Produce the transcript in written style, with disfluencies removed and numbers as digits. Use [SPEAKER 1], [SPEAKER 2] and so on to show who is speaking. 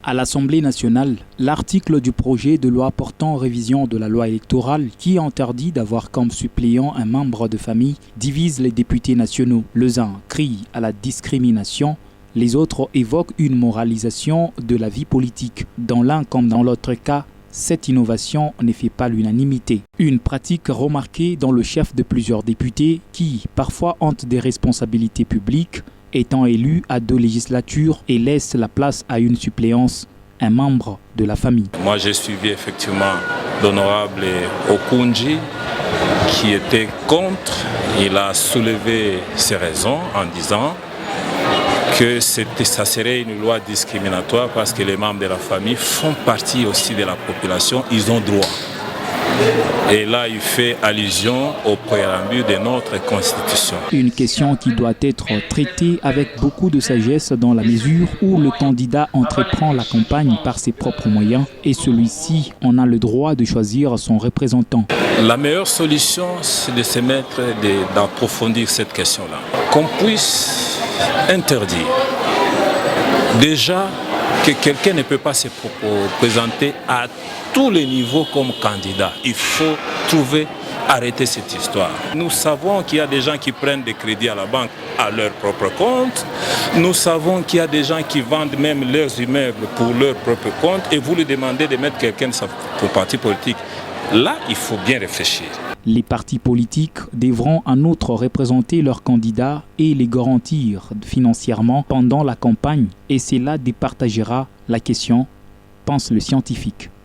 [SPEAKER 1] À l'Assemblée nationale, l'article du projet de loi portant révision de la loi électorale qui interdit d'avoir comme suppléant un membre de famille divise les députés nationaux. Les uns crient à la discrimination, les autres évoquent une moralisation de la vie politique. Dans l'un comme dans l'autre cas, cette innovation ne fait pas l'unanimité. Une pratique remarquée dans le chef de plusieurs députés qui, parfois, ont des responsabilités publiques, étant élu à 2 législatures et laisse la place à une suppléance, un membre de la famille.
[SPEAKER 2] Moi, j'ai suivi effectivement l'honorable Okunji qui était contre. Il a soulevé ses raisons en disant que ça serait une loi discriminatoire parce que les membres de la famille font partie aussi de la population, ils ont droit. Et là, il fait allusion au préambule de notre Constitution.
[SPEAKER 1] Une question qui doit être traitée avec beaucoup de sagesse dans la mesure où le candidat entreprend la campagne par ses propres moyens et celui-ci en a le droit de choisir son représentant.
[SPEAKER 2] La meilleure solution, c'est de se mettre, d'approfondir cette question-là. Qu'on puisse interdire. Déjà, que quelqu'un ne peut pas se présenter à tous les niveaux comme candidat. Il faut arrêter cette histoire. Nous savons qu'il y a des gens qui prennent des crédits à la banque à leur propre compte. Nous savons qu'il y a des gens qui vendent même leurs immeubles pour leur propre compte et vous lui demandez de mettre quelqu'un pour parti politique. Là, il faut bien réfléchir.
[SPEAKER 1] Les partis politiques devront en outre représenter leurs candidats et les garantir financièrement pendant la campagne et cela départagera la question, pense le scientifique.